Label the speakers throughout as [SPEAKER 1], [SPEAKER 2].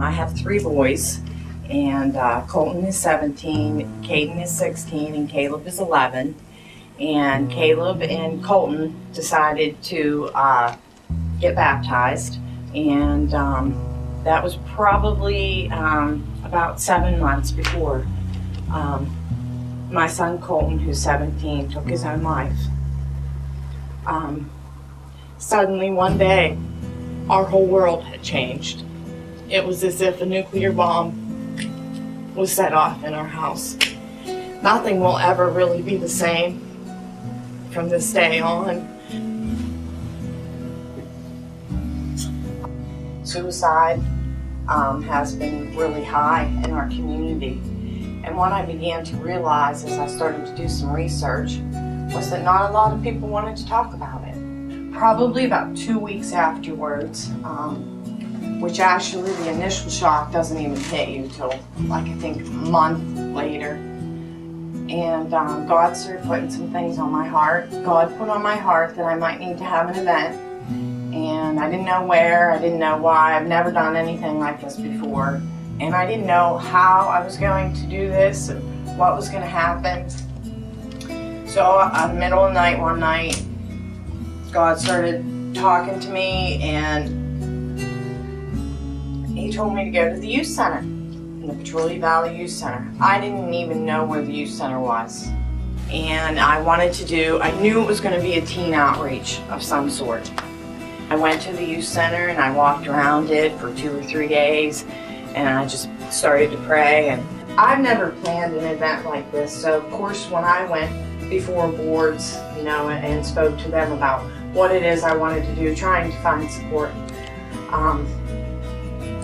[SPEAKER 1] I have 3 boys, and Colton is 17, Caden is 16, and Caleb is 11. And Caleb and Colton decided to get baptized, and that was probably about 7 months before my son Colton, who's 17, took his own life. Suddenly one day, our whole world had changed. It was as if a nuclear bomb was set off in our house. Nothing will ever really be the same from this day on. Suicide has been really high in our community. And what I began to realize as I started to do some research was that not a lot of people wanted to talk about it. Probably about 2 weeks afterwards, which actually the initial shock doesn't even hit you till like I think a month later. And God started putting some things on my heart. God put on my heart that I might need to have an event. And I didn't know where, I didn't know why. I've never done anything like this before. And I didn't know how I was going to do this and what was going to happen. So in the middle of the night one night, God started talking to me, and He told me to go to the youth center, in the Petrolia Valley Youth Center. I didn't even know where the youth center was. And I knew it was going to be a teen outreach of some sort. I went to the youth center and I walked around it for 2 or 3 days, and I just started to pray. And I've never planned an event like this, so of course when I went before boards, and spoke to them about what it is I wanted to do, trying to find support,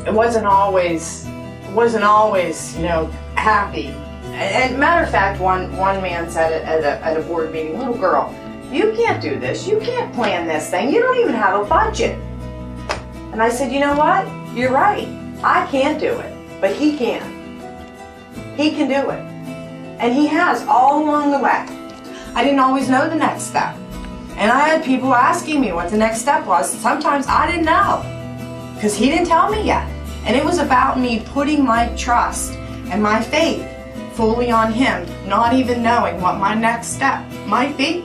[SPEAKER 1] it wasn't always, happy. And matter of fact, one man said at a board meeting, "Little girl, you can't do this. You can't plan this thing. You don't even have a budget." And I said, "You know what? You're right. I can't do it, but He can. He can do it." And He has all along the way. I didn't always know the next step. And I had people asking me what the next step was. Sometimes I didn't know, because He didn't tell me yet. And it was about me putting my trust and my faith fully on Him, not even knowing what my next step might be.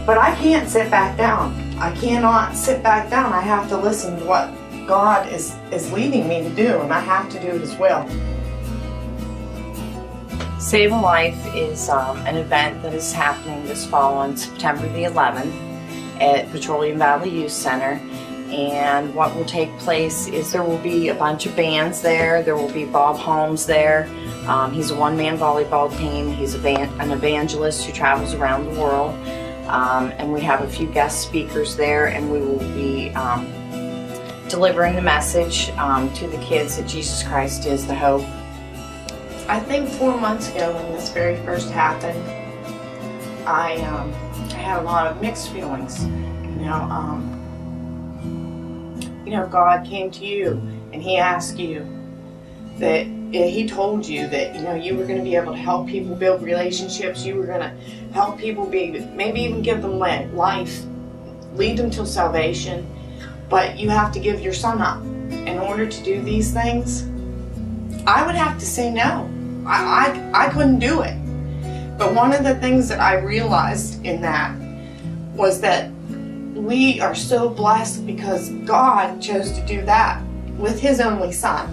[SPEAKER 1] But I can't sit back down. I cannot sit back down. I have to listen to what God is leading me to do, and I have to do His will. Save a Life is an event that is happening this fall on September the 11th at Petroleum Valley Youth Center. And what will take place is there will be a bunch of bands there. There will be Bob Holmes there. He's a one-man volleyball team. He's an evangelist who travels around the world. And we have a few guest speakers there, and we will be delivering the message to the kids that Jesus Christ is the hope. I think 4 months ago when this very first happened, I had a lot of mixed feelings. God came to you and He asked you that, He told you that, you were going to be able to help people build relationships. You were going to help people maybe even give them life, lead them to salvation. But you have to give your son up. In order to do these things, I would have to say no. I couldn't do it. But one of the things that I realized in that was that we are so blessed because God chose to do that with His only Son.